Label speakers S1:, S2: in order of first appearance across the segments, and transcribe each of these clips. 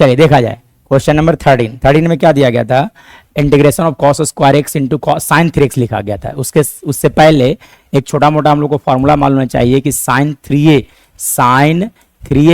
S1: चलिए देखा जाए क्वेश्चन नंबर 13 में क्या दिया गया था, integration of cos square x into sine 3x लिखा गया था। उससे पहले एक छोटा मोटा हम लोग को फॉर्मूला मालूम होना चाहिए कि साइन 3a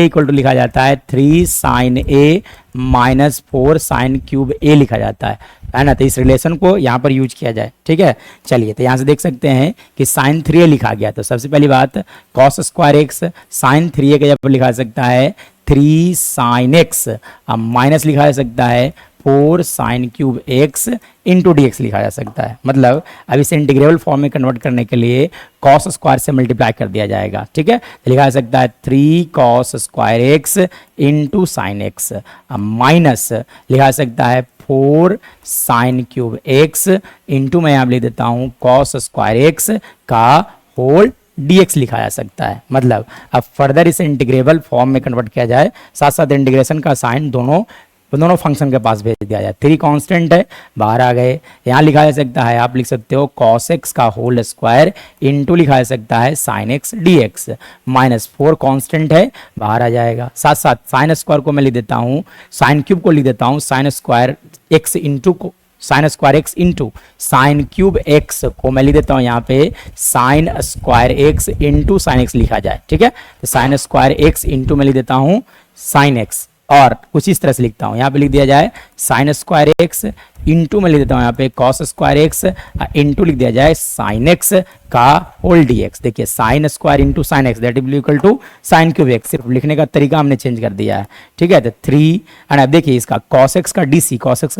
S1: इक्वल टू लिखा जाता है 3 sine a minus 4 sine cube a लिखा जाता है ना। तो इस रिलेशन को यहाँ पर यूज किया जाए, ठीक है। चलिए तो यहाँ से देख सकते हैं कि साइन 3a लिखा गया, तो सबसे पहली बात cos square x sign 3a का जब लिखा सकता है 3 साइन एक्स, अब माइनस लिखा जा सकता है 4 sine cube x into D x लिखा जा सकता है। मतलब अब इसे इंटीग्रेबल फॉर्म में कन्वर्ट करने के लिए कॉस स्क्वायर से मल्टीप्लाई कर दिया जाएगा, ठीक है। तो लिखा जा सकता है 3 cos square x into sine x, अब माइनस लिखा जा सकता है 4 साइन क्यूब एक्स इंटू मैं यहाँ लिख देता हूँ कॉस स्क्वायर एक्स का होल dx लिखा जा सकता है। मतलब अब फर्दर इसे इंटीग्रेबल फॉर्म में कन्वर्ट किया जाए, साथ साथ इंटीग्रेशन का साइन दोनों फंक्शन के पास भेज दिया जाए। 3 कांस्टेंट है, बाहर आ गए। यहाँ लिखा जा सकता है, आप लिख सकते हो cos x का होल स्क्वायर इंटू लिखा जा सकता है sin x dx, minus 4 constant है, बाहर आ जाएगा। साथ साथ साइन स्क्वायर को मैं लिख देता हूँ, साइन क्यूब को लिख देता हूँ sine square x into sine cube x को मैं लिख देता हूँ यहाँ पे sine square x into sine x लिखा जाए, ठीक है। तो साइन स्क्वायर एक्स इंटू मैं लिख देता हूँ साइन एक्स, और कुछ इस तरह से लिखता हूँ, यहाँ पे लिख दिया जाए साइन स्क्वायर एक्स इंटू मैं लिख देता हूँ यहाँ पे कॉस स्क्वायर एक्स इंटू लिख दिया जाए साइन एक्स का होल डी एक्स। देखिए sine square into sine x that is equal to sine cube x, सिर्फ लिखने का तरीका हमने चेंज कर दिया है, ठीक है। तो 3 एंड अब देखिए इसका कॉस एक्स का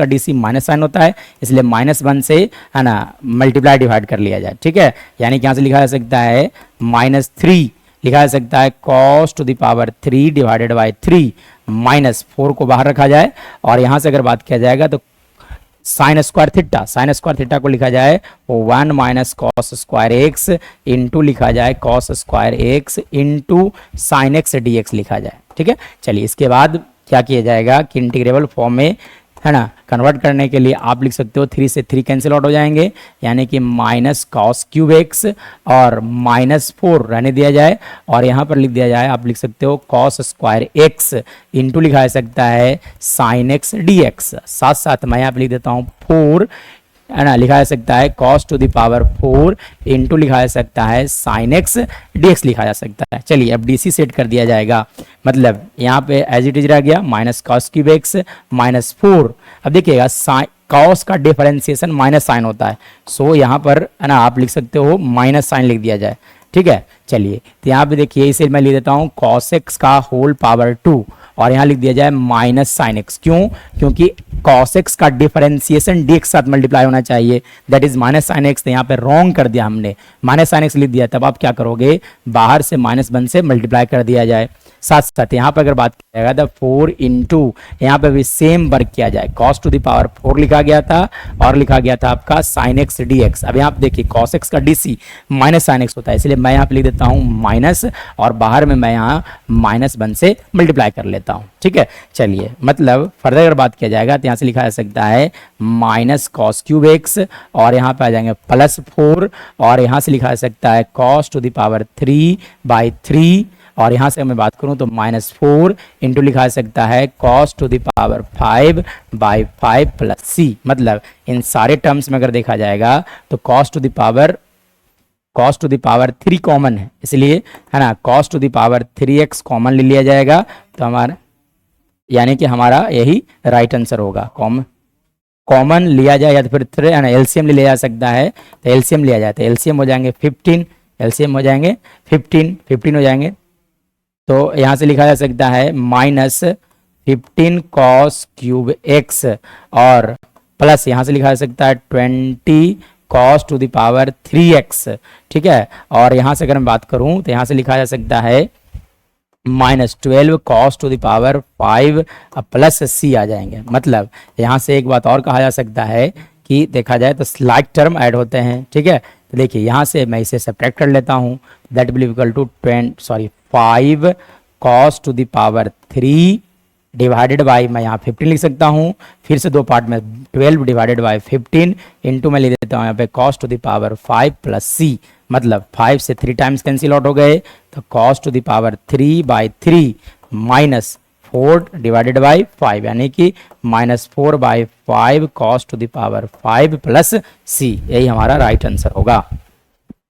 S1: डीसी माइनस साइन होता है, इसलिए -1 से है ना मल्टीप्लाई डिवाइड कर लिया जाए, ठीक है। यानी कि यहाँ से लिखा जा सकता है -3 लिखा जा सकता है cos to the power 3 divided by 3, -4 को बाहर रखा जाए, और यहाँ से अगर बात किया जाएगा तो साइन स्क्वायर थीटा को लिखा जाए 1 minus cos square x into लिखा जाए cos square x into sine x D x लिखा जाए, ठीक है। चलिए इसके बाद क्या किया जाएगा कि इंटीग्रेबल फॉर्म में है ना कन्वर्ट करने के लिए आप लिख सकते हो 3 से 3 कैंसिल आउट हो जाएंगे, यानी कि माइनस कॉस क्यूब एक्स और -4 रहने दिया जाए, और यहाँ पर लिख दिया जाए आप लिख सकते हो कॉस स्क्वायर एक्स इंटू लिखा जा सकता है साइन एक्स डी एक्स। साथ साथ मैं यहाँ पर लिख देता हूँ 4 है ना, लिखा जा सकता है cos to the power 4 into लिखा जा सकता है sin x dx लिखा जा सकता है। चलिए अब DC सेट कर दिया जाएगा, मतलब यहाँ पे एज इट इज रह गया माइनस कॉस क्यूब एक्स -4। अब देखिएगा cos का डिफरेंशिएशन माइनस साइन होता है, सो यहाँ पर है ना आप लिख सकते हो माइनस साइन लिख दिया जाए, ठीक है। चलिए तो यहाँ पे देखिए इसे मैं लिख देता हूँ cos x का होल पावर 2, और यहाँ लिख दिया जाए माइनस साइन एक्स, क्यों? क्योंकि cos x का डिफरेंशिएशन dx साथ मल्टीप्लाई होना चाहिए, that is minus sine x. तो यहाँ पे रॉन्ग कर दिया हमने, माइनस साइन एक्स लिख दिया, तब आप क्या करोगे बाहर से -1 से मल्टीप्लाई कर दिया जाए। साथ साथ यहाँ पर अगर बात किया जाएगा तो 4 इंटू यहाँ पे भी सेम वर्क किया जाए, cos टू द पावर 4 लिखा गया था और लिखा गया था आपका sin x dx। अब यहाँ पे देखिए cos x का dc माइनस साइन एक्स होता है, इसलिए मैं यहाँ पे लिख देता हूँ माइनस, और बाहर में मैं यहाँ -1 से मल्टीप्लाई कर लेता हूँ, ठीक है। चलिए मतलब फर्दर अगर बात किया जाएगा तो यहाँ से लिखा जा सकता है माइनस कॉस क्यूब एक्स, और यहाँ पे आ जाएंगे +4, और यहाँ से लिखा जा सकता है cos टू द पावर 3/3, और यहाँ से मैं बात करूँ तो -4 इंटू लिखा जा सकता है cos to the power 5/5 plus c। मतलब इन सारे टर्म्स में अगर देखा जाएगा तो cos to the power 3 common है, इसलिए है ना cos to the power 3x common ले लिया जाएगा, तो हमारा यानी कि हमारा यही राइट आंसर होगा। कॉमन लिया जाए या तो फिर है ना एलसीएम ले लिया जा सकता है, तो एलसीएम लिया जाए तो एलसीएम हो जाएंगे 15, एलसीएम हो जाएंगे 15 हो जाएंगे, तो यहाँ से लिखा जा सकता है -15 cos क्यूब एक्स, और प्लस यहाँ से लिखा जा सकता है 20 cos to the power 3x, ठीक है। और यहाँ से अगर मैं बात करूँ तो यहाँ से लिखा जा सकता है -12 cos to the power 5 plus c आ जाएंगे। मतलब यहाँ से एक बात और कहा जा सकता है कि देखा जाए तो स्लाइट टर्म ऐड होते हैं, ठीक है। तो देखिए यहाँ से मैं इसे सब्ट्रैक्ट कर लेता हूँ, that will equal to 5 cos to the power 3 divided by मैं यहाँ 15 लिख सकता हूँ, फिर से दो पार्ट में 12 डिवाइडेड बाई 15 इंटू मैं लिख देता हूँ यहाँ पे cos to the power 5 plus c। मतलब 5 से 3 टाइम्स कैंसिल आउट हो गए, तो cos to the power 3/3 minus 4 divided by 5 यानी कि -4/5 cos to the power 5 plus c, यही हमारा राइट आंसर होगा।